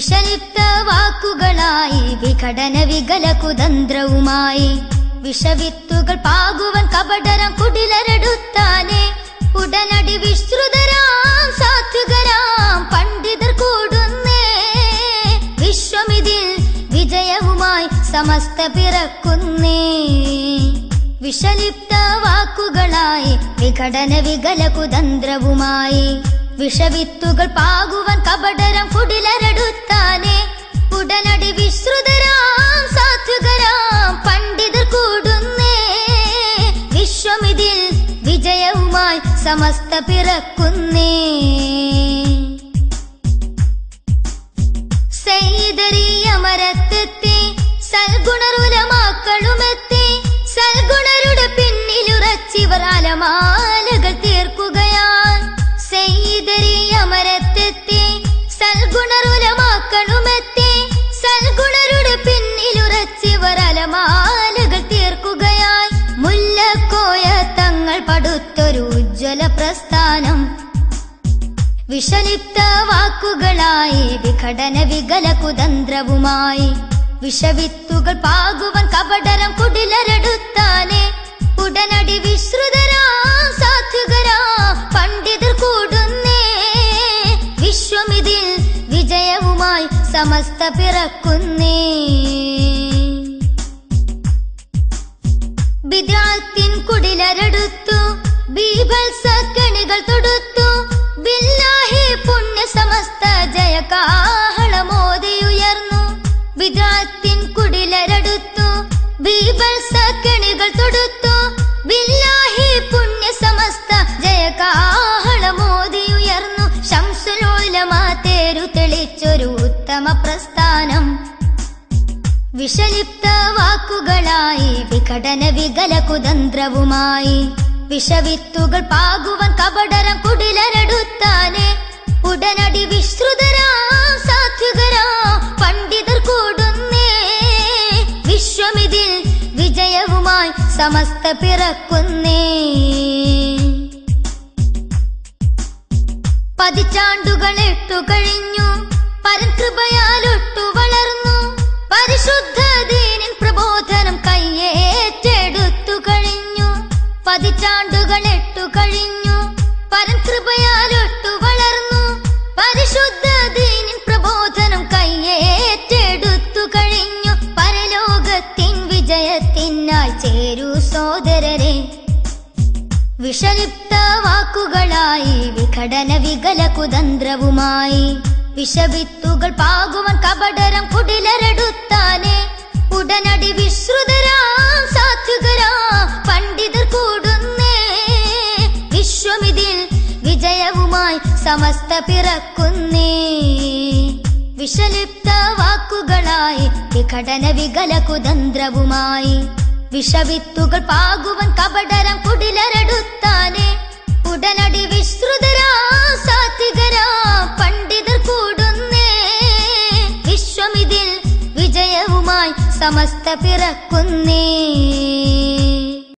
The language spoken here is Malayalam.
വിഷലിപ്ത വാക്കുകളായി വിഘടന വികല കുതന്ത്രവുമായി വിഷവിത്തുകൾ പാകുവൻ കപടരം കുടിലരെടുത്താനെ ഉടനടി വിശ്രുതരാം സാത്വികരാം പണ്ഡിതർ കൂടുന്നേ വിശ്വമിതിൽ വിജയവുമായി സമസ്ത പിറക്കുന്നേ വിഷലിപ്ത വാക്കുകളായി വിഘടന വികല കുതന്ത്രവുമായി വിഷവിത്തുകൾ പാകുവൻ കപടരം കുടിലരെടുത്താനെ ഉടനടി വിശ്രുതരാം സാത്വികരാം പണ്ഡിതർ കൂടുന്നേ വിശ്വമിതിൽ വിജയവുമായി സമസ്ത പിറക്കുന്നേ സൈദരീയമരത്തെത്തി സൽഗുണരുലമാക്കളുമെത്തി സൽഗുണരുടെ പിന്നിലുറച്ചിവർ അലമാലകൾ തീർക്കുകയാൽ സൈദരീയമരത്തെത്തി സൽഗുണരുലമാക്കളുമെത്തി സൽഗുണരുടെ പിന്നിലുറച്ചിവർ അലമാലകൾ തീർക്കുകയാൽ മുല്ലക്കോയ തങ്ങൾ പടുത്തൊരു ഉജ്ജ്വല പ്രസ്ഥാനം വിഷലിപ്ത വാക്കുകളായി വിഘടന വികല കുതന്ത്രവുമായി വിഷവിത്തുകൾ പാകുവൻ കപടരം കുടിലരെടുത്താനെ ഉടനടി വിശ്രുതരാം സാത്വികരാം പണ്ഡിതർ കൂടുന്നേ വിശ്വമിതിൽ വിജയവുമായി സമസ്ത പിറക്കുന്നേ ബിദ്അത്തിൻ കുടിലരെടുത്തു ബീഭത്സ കെണികൾ തൊടുത്തു ബില്ലാഹി പുണ്യ സമസ്ത ജയകാഹളമോദിയുയർന്നു ബിദ്അത്തിൻ കുടിലരെടുത്തു ബീഭത്സ കെണികൾ തൊടുത്തു ബില്ലാഹി പുണ്യ സമസ്ത ജയകാഹളമോദിയുയർന്നു ശംസുൽ ഉലമ തേരു തെളിച്ചൊരു ഉത്തമ പ്രസ്ഥാനം വിഷലിപ്ത വാക്കുകളായി വിഘടന വികല കുതന്ത്രവുമായി വിഷവിത്തുകൾ പാകുവൻ കപടരം കുടിലരെടുത്താനെ ഉടനടി വിശ്രുതരാം സാത്വികരാം പണ്ഡിതർ കൂടുന്നേ വിശ്വമിതിൽ വിജയവുമായി സമസ്ത പിറക്കുന്നേ പതിറ്റാണ്ടുകൾ 8 കഴിഞ്ഞു പരകൃപയാലൊട്ടു വളർന്നു പരിശുദ്ധ ദീനിൻ പ്രബോധനം കയ്യേറ്റെടുത്തു കഴിഞ്ഞു പതിറ്റാണ്ടുകൾ 8 കഴിഞ്ഞു പരകൃപയാലൊട്ടു വളർന്നു പരിശുദ്ധ ദീനിൻ പ്രബോധനം കയ്യേറ്റെടുത്തു കഴിഞ്ഞു പരലോകത്തിൻ വിജയത്തിനായി ചേരൂ സോദരരെ വിഷലിപ്ത വാക്കുകളായി വിഘടന വികല കുതന്ത്രവുമായി വിഷവിത്തുകൾ പാകുവൻ കപടരം കുടിലരെടുത്താനെ ഉടനടി വിശ്രുതരാം സാത്വികരാം പണ്ഡിതർ കൂടുന്നേ വിശ്വമിതിൽ വിജയവുമായി സമസ്ത പിറക്കുന്നേ വിഷലിപ്ത വാക്കുകളായി വിഘടന വികല കുതന്ത്രവുമായി വിഷവിത്തുകൾ പാകുവൻ കപടരം കുടിലരെടുത്താനെ ഉടനടി വിശ്രുതരാം സാത്വികരാം പണ്ഡിതർ കൂടുന്നേ വിശ്വമിതിൽ വിജയവുമായി സമസ്ത പിറക്കുന്നേ